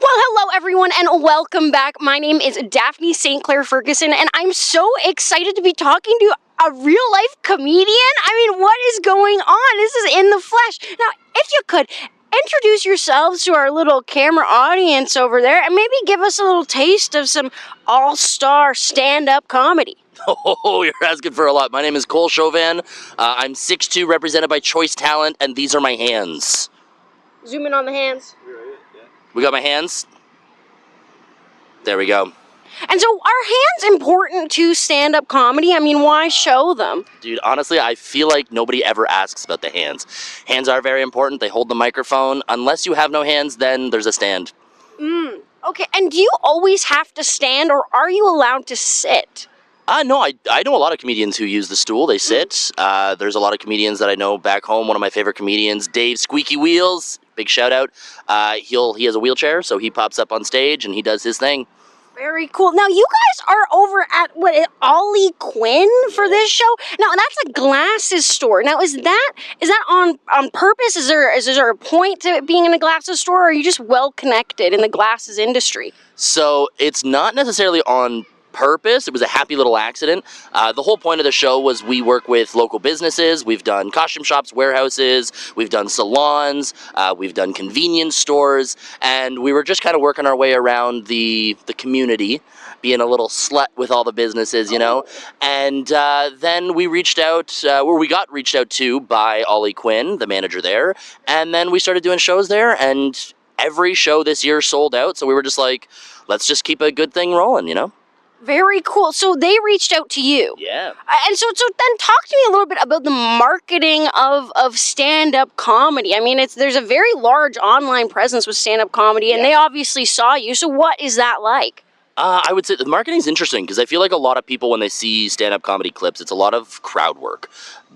Well, hello, everyone, and welcome back. My name is Daphne St. Clair Ferguson, and I'm so excited to be talking to a real-life comedian. I mean, what is going on? This is in the flesh. Now, if you could, introduce yourselves to our little camera audience over there, and maybe give us a little taste of some all-star stand-up comedy. Oh, you're asking for a lot. My name is Cole Chauvin. I'm 6'2", represented by Choice Talent, and these are my hands. Zoom in on the hands. We got my hands. There we go. And so, are hands important to stand-up comedy? I mean, why show them? Dude, honestly, I feel like nobody ever asks about the hands. Hands are very important. They hold the microphone. Unless you have no hands, then there's a stand. Okay, and do you always have to stand, or are you allowed to sit? No, I know a lot of comedians who use the stool. They sit. There's a lot of comedians that I know back home. One of my favorite comedians, Dave Squeaky Wheels, big shout out. He has a wheelchair, so he pops up on stage and he does his thing. Very cool. Now, you guys are over at, Ollie Quinn for this show? Now, that's a glasses store. Now, is that on purpose? Is there a point to it being in a glasses store, or are you just well-connected in the glasses industry? So it's not necessarily on purpose. It was a happy little accident. The whole point of the show was we work with local businesses. We've done costume shops, warehouses, we've done salons, we've done convenience stores, and we were just kind of working our way around the community, being a little slut with all the businesses, you know. And then we reached out, we got reached out to by Ollie Quinn, the manager there, and then we started doing shows there, and every show this year sold out, so we were just like, let's just keep a good thing rolling, you know? Very cool. So they reached out to you. Yeah. And so then talk to me a little bit about the marketing of stand-up comedy. I mean, there's a very large online presence with stand-up comedy, and they obviously saw you. So what is that like? I would say the marketing's interesting because I feel like a lot of people, when they see stand-up comedy clips, it's a lot of crowd work.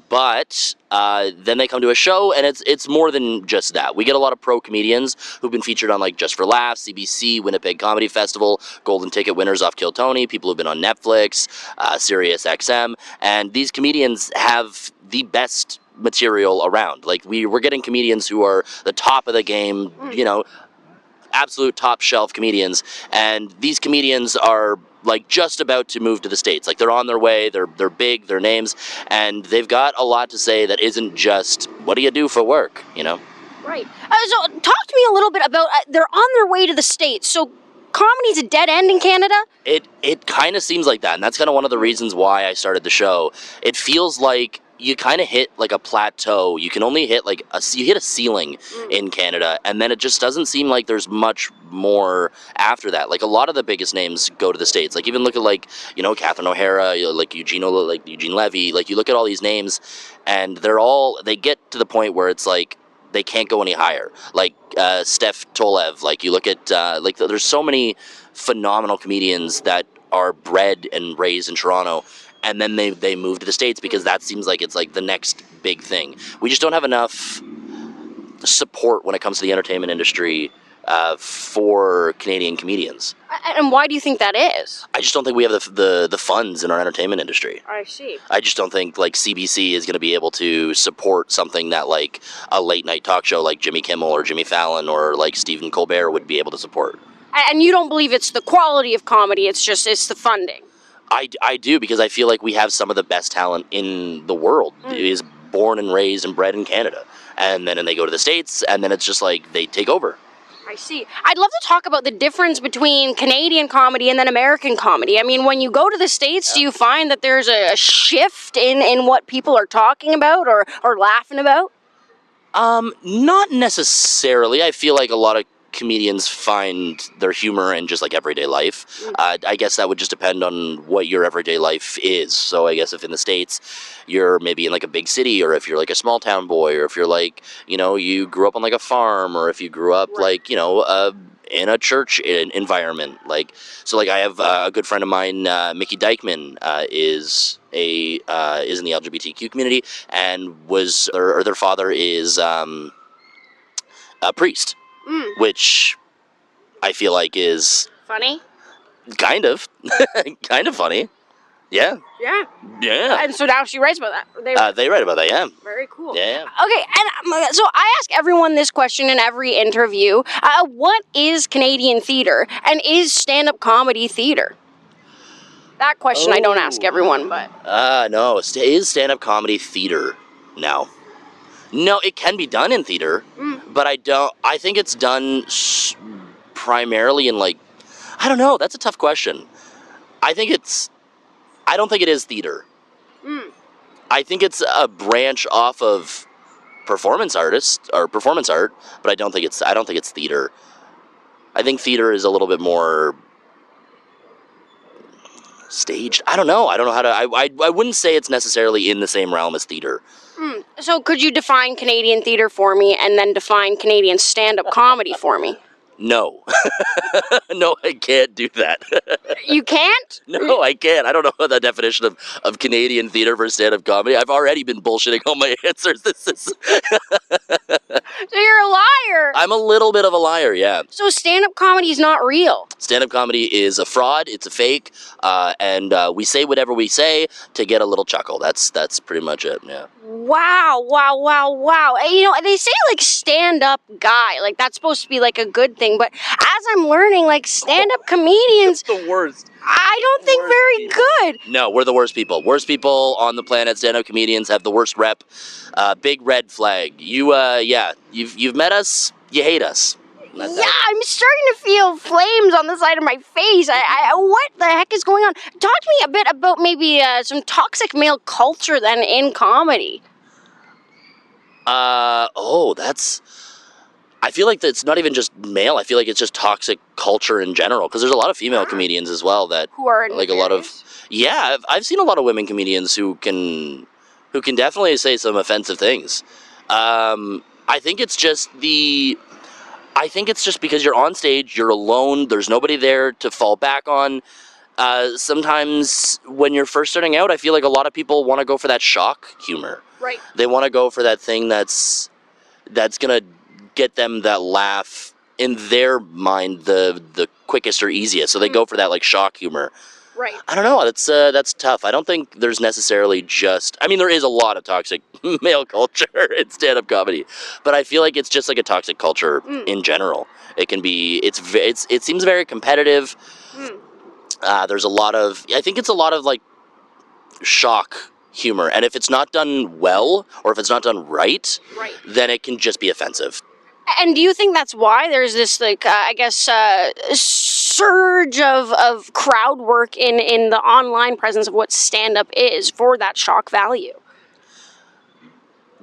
But then they come to a show, and it's more than just that. We get a lot of pro comedians who've been featured on like Just for Laughs, CBC, Winnipeg Comedy Festival, Golden Ticket winners off Kill Tony, people who've been on Netflix, SiriusXM, and these comedians have the best material around. Like we're getting comedians who are the top of the game, you know, absolute top shelf comedians, and these comedians are like just about to move to the States. Like they're on their way, they're big, they're names, and they've got a lot to say that isn't just, what do you do for work, you know? Right. So talk to me a little bit about, they're on their way to the States, so comedy's a dead end in Canada? It kind of seems like that, and that's kind of one of the reasons why I started the show. It feels like you kind of hit like a plateau. You can only hit like you hit a ceiling in Canada, and then it just doesn't seem like there's much more after that. Like a lot of the biggest names go to the States. Like even look at like, you know, Catherine O'Hara, like Eugene Levy. Like you look at all these names, and they get to the point where it's like they can't go any higher. Like Steph Tolev. Like you look at like there's so many phenomenal comedians that are bred and raised in Toronto, and then they move to the States because that seems like it's like the next big thing. We just don't have enough support when it comes to the entertainment industry for Canadian comedians. And why do you think that is? I just don't think we have the funds in our entertainment industry. I see. I just don't think like CBC is going to be able to support something that like a late night talk show like Jimmy Kimmel or Jimmy Fallon or like Stephen Colbert would be able to support. And you don't believe it's the quality of comedy, it's the funding? I do, because I feel like we have some of the best talent in the world is born and raised and bred in Canada. And then they go to the States, and then it's just like they take over. I see. I'd love to talk about the difference between Canadian comedy and then American comedy. I mean, when you go to the States, do you find that there's a shift in what people are talking about or laughing about? Not necessarily. I feel like a lot of comedians find their humor in just like everyday life. I guess that would just depend on what your everyday life is. So I guess if in the States you're maybe in like a big city, or if you're like a small town boy, or if you're like, you know, you grew up on like a farm, or if you grew up like, you know, in a church environment. Like, so like I have a good friend of mine, Mickey Dykeman, is in the LGBTQ community, and their father is a priest. Which I feel like is funny. Kind of funny. Yeah. Yeah. Yeah. And so now she writes about that. They write about that, yeah. Very cool. Yeah. Okay, and so I ask everyone this question in every interview. What is Canadian theatre? And is stand-up comedy theatre? That question I don't ask everyone, but... No. Is stand-up comedy theater now? No, it can be done in theater, but I think it's done primarily in, like, I don't know, that's a tough question. I don't think it is theater. I think it's a branch off of performance art, but I don't think it's theater. I think theater is a little bit more staged. I don't know how to. I wouldn't say it's necessarily in the same realm as theater. So could you define Canadian theatre for me and then define Canadian stand-up comedy for me? No. No, I can't do that. You can't? No, I can't. I don't know the definition of Canadian theater versus stand-up comedy. I've already been bullshitting all my answers. So you're a liar. I'm a little bit of a liar, yeah. So stand-up comedy is not real. Stand-up comedy is a fraud. It's a fake, and we say whatever we say to get a little chuckle. That's pretty much it. Yeah. Wow. You know, they say like stand-up guy, like that's supposed to be like a good thing, but as I'm learning, like stand-up comedians, The worst. I don't think very good. No, we're the worst people. Worst people on the planet. Stand-up comedians have the worst rep. Big red flag. You've met us. You hate us. Yeah, I'm starting to feel flames on the side of my face. What the heck is going on? Talk to me a bit about maybe some toxic male culture then in comedy. I feel like it's not even just male. I feel like it's just toxic culture in general. Because there's a lot of female comedians as well that who are like a lot of. Yeah, I've seen a lot of women comedians who can definitely say some offensive things. I think it's just because you're on stage, you're alone, there's nobody there to fall back on. Sometimes when you're first starting out, I feel like a lot of people want to go for that shock humor. Right. They want to go for that thing that's going to get them that laugh in their mind the quickest or easiest. So they go for that like shock humor. Right. I don't know. That's tough. I don't think there's necessarily just. I mean, there is a lot of toxic male culture in stand-up comedy, but I feel like it's just like a toxic culture in general. It can be. It seems very competitive. There's a lot of. I think it's a lot of like shock humor, and if it's not done well or if it's not done right, then it can just be offensive. And do you think that's why there's this like surge of crowd work in the online presence of what stand-up is for that shock value?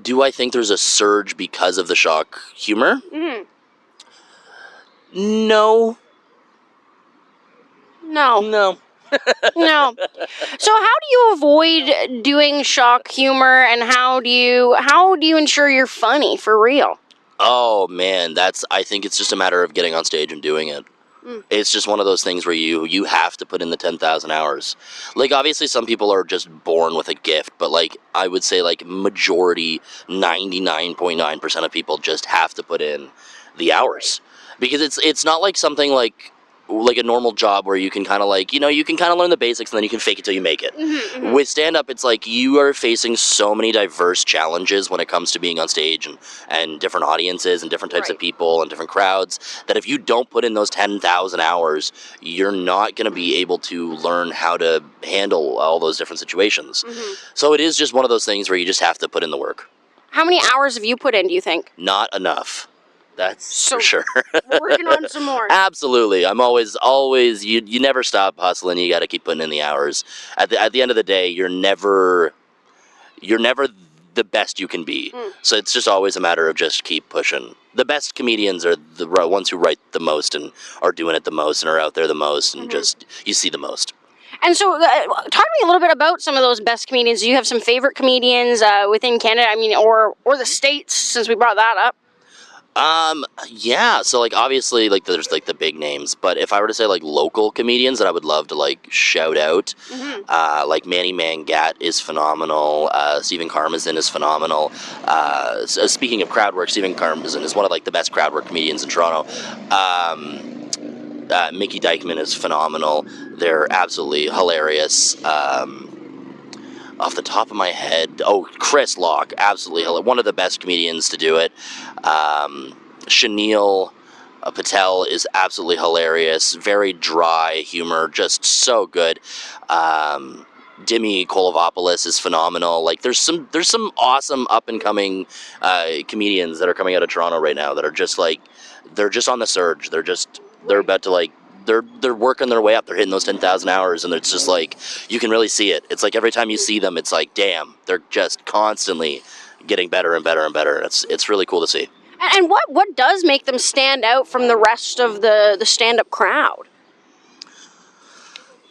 Do I think there's a surge because of the shock humor? Mm-hmm. No. No. So how do you avoid doing shock humor, and how do you ensure you're funny for real? Oh man, I think it's just a matter of getting on stage and doing it. It's just one of those things where you have to put in the 10,000 hours. Like, obviously some people are just born with a gift, but like I would say like majority, 99.9% of people just have to put in the hours. Because it's not like something like a normal job where you can kind of like, you can kind of learn the basics and then you can fake it till you make it. Mm-hmm. With stand-up, it's like you are facing so many diverse challenges when it comes to being on stage and different audiences and different types of people and different crowds, that if you don't put in those 10,000 hours, you're not going to be able to learn how to handle all those different situations. Mm-hmm. So it is just one of those things where you just have to put in the work. How many hours have you put in, do you think? Not enough. That's for sure. We're working on some more. Absolutely. I'm always, you never stop hustling. You got to keep putting in the hours. At the end of the day, you're never the best you can be. So it's just always a matter of just keep pushing. The best comedians are the ones who write the most and are doing it the most and are out there the most and just, you see the most. And so, talk to me a little bit about some of those best comedians. Do you have some favorite comedians within Canada? I mean, or the States, since we brought that up? Yeah, so like obviously like there's like the big names, but if I were to say like local comedians that I would love to like shout out, like Manny Mangat is phenomenal, Stephen Karmazin is phenomenal. Speaking of crowd work, Stephen Karmazin is one of like the best crowd work comedians in Toronto. Mickey Dykman is phenomenal. They're absolutely hilarious. Off the top of my head, Chris Locke, absolutely one of the best comedians to do it. Shanil Patel is absolutely hilarious. Very dry humor, just so good. Dimi Kolovopoulos is phenomenal. Like there's some awesome up and coming comedians that are coming out of Toronto right now that are just like they're just on the surge. They're about to like they're working their way up. They're hitting those 10,000 hours, and it's just like you can really see it. It's like every time you see them, it's like damn, they're just constantly getting better and better and better. It's really cool to see. And what does make them stand out from the rest of the stand-up crowd?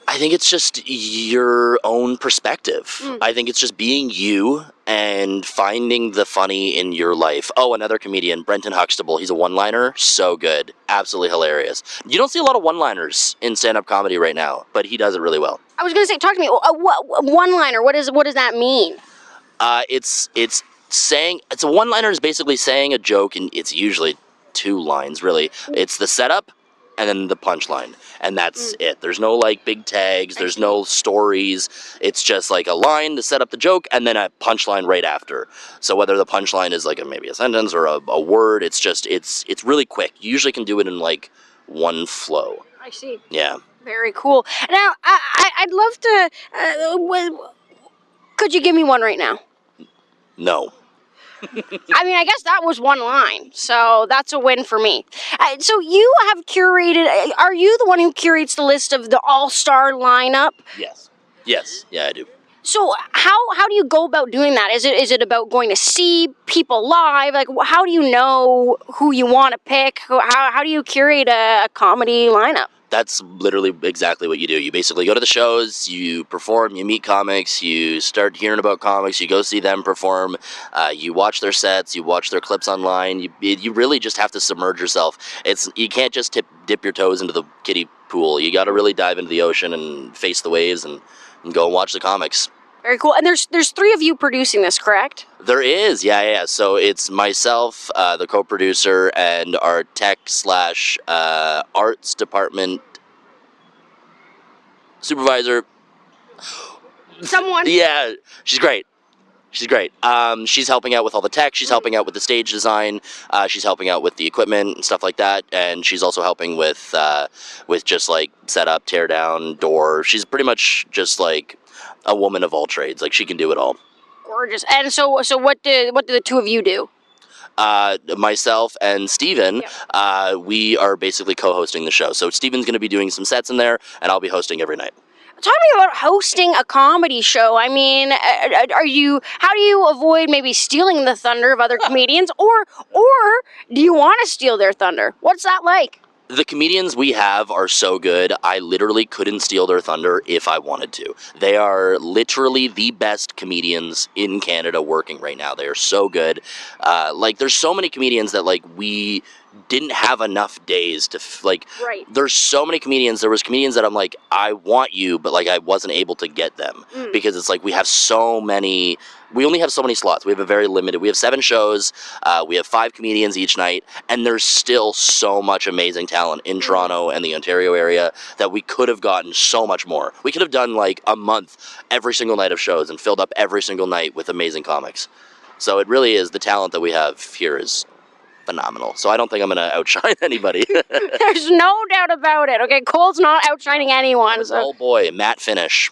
I think it's just your own perspective. I think it's just being you and finding the funny in your life. Oh, another comedian, Brenton Huxtable. He's a one-liner. So good. Absolutely hilarious. You don't see a lot of one-liners in stand-up comedy right now, but he does it really well. I was going to say, talk to me. One-liner, what does that mean? It's a one-liner is basically saying a joke, and it's usually 2 lines, really. It's the setup and then the punchline, and that's it. There's no like big tags, there's no stories. It's just like a line to set up the joke and then a punchline right after. So whether the punchline is like maybe a sentence or a word, it's really quick. You usually can do it in like one flow. I see. Yeah. Very cool. Now, I'd love to, could you give me one right now? No. I mean, I guess that was one line, so that's a win for me. So you have curated, are you the one who curates the list of the all-star lineup? Yes. Yeah, I do. So how do you go about doing that? Is it about going to see people live? Like, how do you know who you want to pick? How do you curate a comedy lineup? That's literally exactly what you do. You basically go to the shows, you perform, you meet comics, you start hearing about comics, you go see them perform, you watch their sets, you watch their clips online. You really just have to submerge yourself. You can't just dip your toes into the kiddie pool. You got to really dive into the ocean and face the waves and go and watch the comics. Very cool. And there's 3 of you producing this, correct? There is, yeah. So it's myself, the co-producer, and our tech/arts department supervisor. Someone. Yeah, she's great. She's helping out with all the tech. She's helping out with the stage design. She's helping out with the equipment and stuff like that. And she's also helping with just like setup, tear down, door. She's pretty much just like a woman of all trades. Like she can do it all. Gorgeous. And so what do the 2 of you do? Myself and Steven, we are basically co-hosting the show. So Steven's going to be doing some sets in there, and I'll be hosting every night. Talk to me about hosting a comedy show. I mean, how do you avoid maybe stealing the thunder of other comedians, or do you want to steal their thunder? What's that like? The comedians we have are so good, I literally couldn't steal their thunder if I wanted to. They are literally the best comedians in Canada working right now. They are so good. There's so many comedians that, like, we didn't have enough days to, Right. There's so many comedians. There was comedians that I'm like, I want you, but, like, I wasn't able to get them. Because it's like we only have so many slots. We have 7 shows. We have 5 comedians each night, and there's still so much amazing talent in Toronto and the Ontario area that we could have gotten so much more. We could have done like a month every single night of shows and filled up every single night with amazing comics. So it really is, the talent that we have here is phenomenal. So I don't think I'm going to outshine anybody. There's no doubt about it. Okay, Cole's not outshining anyone. So. Oh boy, Matt Finish.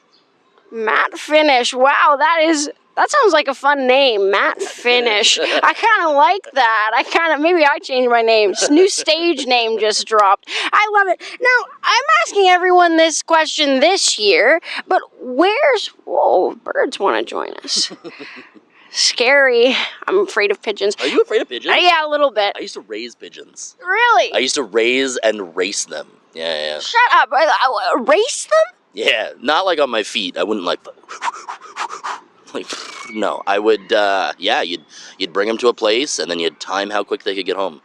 Matt Finish. Wow, that sounds like a fun name, Matt Finish. I kind of like that. Maybe I changed my name. New stage name just dropped. I love it. Now, I'm asking everyone this question this year, but whoa, birds want to join us. Scary. I'm afraid of pigeons. Are you afraid of pigeons? Yeah, a little bit. I used to raise pigeons. Really? I used to raise and race them. Yeah. Shut up. Race them? Yeah, not like on my feet. I wouldn't like no, I would, you'd bring them to a place, and then you'd time how quick they could get home.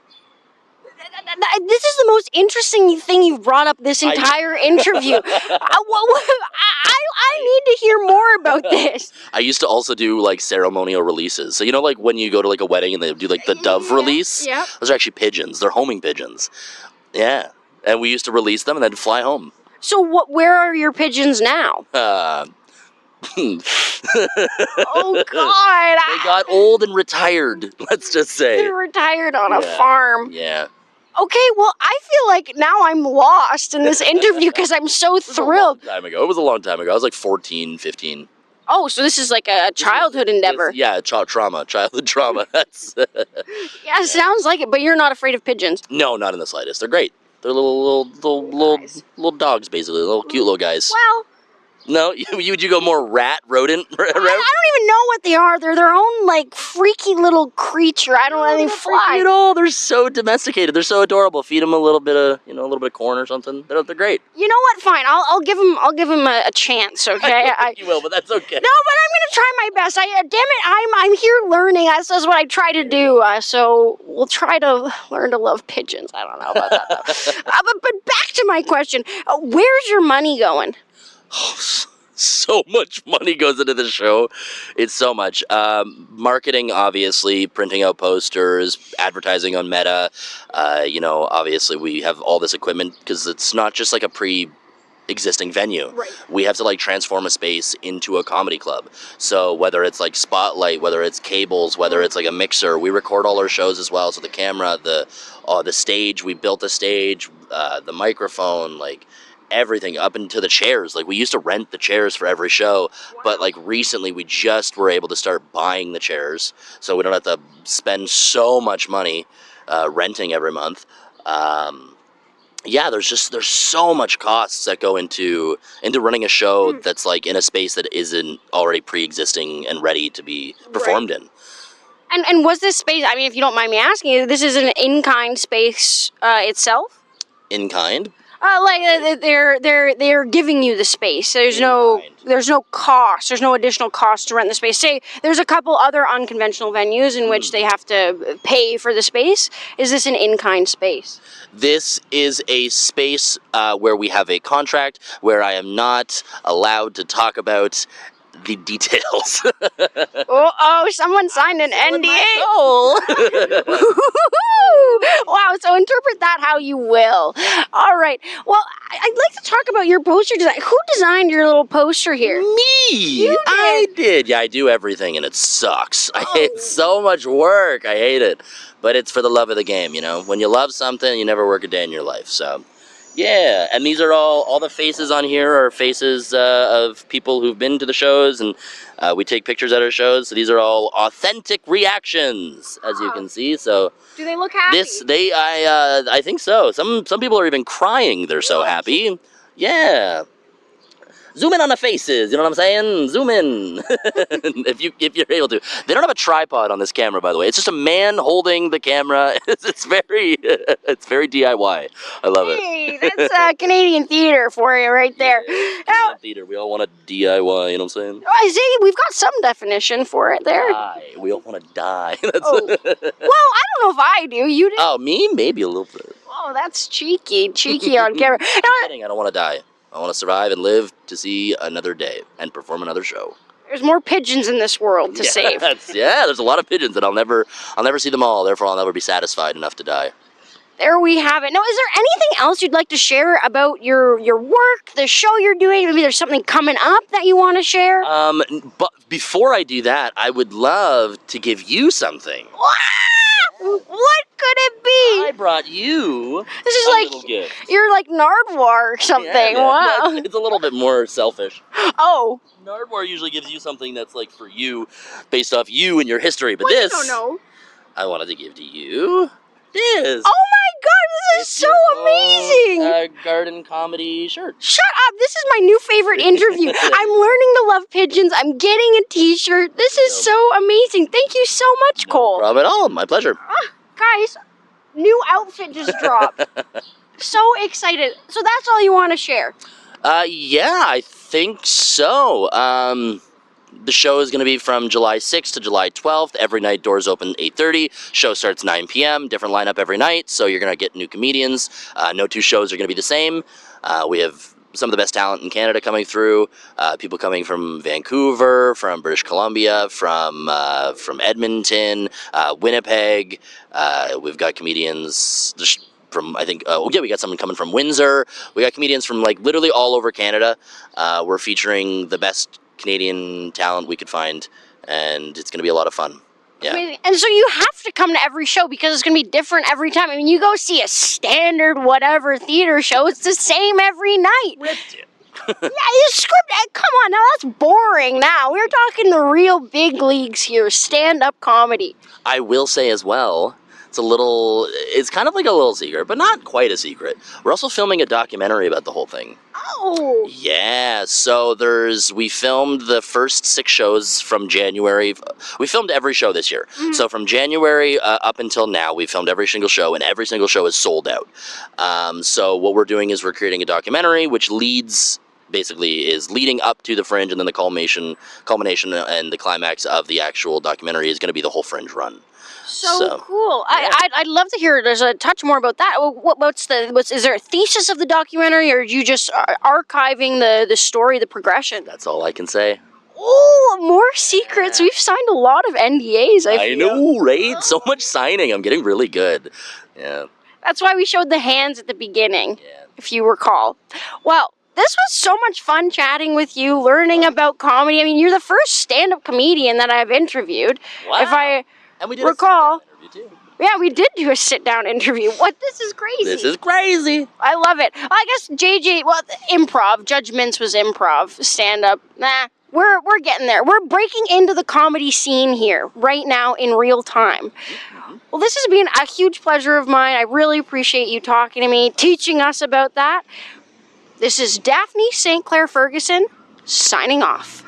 This is the most interesting thing you've brought up this entire interview. I need to hear more about this. I used to also do, like, ceremonial releases. So, like, when you go to, like, a wedding and they do, like, the dove release? Yeah. Those are actually pigeons. They're homing pigeons. Yeah. And we used to release them and then fly home. So where are your pigeons now? Oh, God. They got old and retired, let's just say. They're retired on a farm. Yeah. Okay, well, I feel like now I'm lost in this interview because I'm so thrilled. It was a long time ago. I was like 14, 15. Oh, so this is like a childhood endeavor. Childhood trauma. That's Yeah, sounds like it, but you're not afraid of pigeons. No, not in the slightest. They're great. They're little dogs, basically. Little cute little guys. Well... No, would you go more rodent? I don't even know what they are. They're their own, like, freaky little creature. I don't know. They fly. At all. They're so domesticated. They're so adorable. Feed them a little bit of corn or something. They're great. You know what? Fine. I'll give him a chance. Okay. I think you will, but that's okay. No, but I'm gonna try my best. Damn it, I'm here learning. That's what I try to do. So we'll try to learn to love pigeons. I don't know about that though. But back to my question. Where's your money going? Oh, so much money goes into the show. It's so much. Marketing, obviously, printing out posters, advertising on Meta. Obviously we have all this equipment because it's not just like a pre-existing venue. Right. We have to like transform a space into a comedy club. So whether it's like spotlight, whether it's cables, whether it's like a mixer, we record all our shows as well. So the camera, the stage, we built the stage, the microphone, like everything up into the chairs. Like we used to rent the chairs for every show, but like recently we just were able to start buying the chairs so we don't have to spend so much money renting every month. There's so much costs that go into running a show that's like in a space that isn't already pre-existing and ready to be performed in. And was this space, I mean, if you don't mind me asking, this is an in-kind space itself? In kind? They're giving you the space. There's no cost. There's no additional cost to rent the space. Say there's a couple other unconventional venues in which they have to pay for the space. Is this an in-kind space? This is a space where we have a contract where I am not allowed to talk about the details. Someone signed an NDA. Wow, so interpret that how you will. All right. Well, I'd like to talk about your poster design. Who designed your little poster here? Me. You did. I did. Yeah, I do everything, and it sucks. It's so much work. I hate it. But it's for the love of the game, you know? When you love something, you never work a day in your life, so... Yeah, and these are all the faces on here are faces of people who've been to the shows, and we take pictures at our shows, so these are all authentic reactions, as you can see, so... Do they look happy? I think so. Some people are even crying, they're so happy. Yeah. Zoom in on the faces, you know what I'm saying? Zoom in, if you're able to. They don't have a tripod on this camera, by the way. It's just a man holding the camera. It's very DIY. I love it. Hey, that's Canadian theater for you right there. Canadian theater. We all want to DIY. You know what I'm saying? I see. We've got some definition for it there. Die. We all want to die. Well, I don't know if I do. You do? Oh, me? Maybe a little bit. Oh, that's cheeky on camera. I'm kidding. I don't want to die. I want to survive and live to see another day and perform another show. There's more pigeons in this world to save. Yeah, there's a lot of pigeons, and I'll never see them all. Therefore, I'll never be satisfied enough to die. There we have it. Now, is there anything else you'd like to share about your work, the show you're doing? Maybe there's something coming up that you want to share? But before I do that, I would love to give you something. What could it be? I brought you this is a like little gift. You're like Nardwuar or something. Yeah. Wow. It's a little bit more selfish. Oh. Nardwuar usually gives you something that's like for you, based off you and your history. But I don't know. I wanted to give to you this. Oh my God, this is so amazing. Garden comedy shirt. Shut up. This is my new favorite interview. I'm learning to love pigeons. I'm getting a t-shirt. This is so amazing. Thank you so much, Cole. No problem at all. My pleasure. Guys, new outfit just dropped. So excited. So that's all you want to share? Yeah, I think so. The show is going to be from July 6th to July 12th. Every night, doors open 8:30. Show starts 9 p.m. Different lineup every night, so you're going to get new comedians. No two shows are going to be the same. We have some of the best talent in Canada coming through. People coming from Vancouver, from British Columbia, from Edmonton, Winnipeg. We've got comedians from, I think, we got someone coming from Windsor. We got comedians from like literally all over Canada. We're featuring the best Canadian talent we could find, and it's going to be a lot of fun. Yeah. And so you have to come to every show because it's going to be different every time. I mean, you go see a standard whatever theater show, it's the same every night. Ripped it. Yeah, you script. Come on, now that's boring. Now we're talking the real big leagues here, stand-up comedy. I will say as well, it's kind of like a little secret, but not quite a secret. We're also filming a documentary about the whole thing. Oh. Yeah, so we filmed the first 6 shows from January. We filmed every show this year. So from January up until now, we filmed every single show, and every single show is sold out. So what we're doing is we're creating a documentary, which basically is leading up to the Fringe, and then the culmination and the climax of the actual documentary is going to be the whole Fringe run. So cool. Yeah. I'd love to hear there's a touch more about that. Is there a thesis of the documentary, or are you just archiving the story, the progression? That's all I can say. Oh, more secrets. We've signed a lot of NDAs. I know, right? So much signing. I'm getting really good. Yeah. That's why we showed the hands at the beginning, Yeah. if you recall. Well, this was so much fun chatting with you, learning about comedy. I mean, you're the first stand-up comedian that I've interviewed. Wow. If I And we did recall. a sit-down interview too. Yeah, we did do a sit-down interview. This is crazy. This is crazy. I love it. I guess improv. Judge Mintz was improv. Stand-up. Nah, we're getting there. We're breaking into the comedy scene here right now in real time. Well, this has been a huge pleasure of mine. I really appreciate you talking to me, teaching us about that. This is Daphne St. Clair Ferguson, signing off.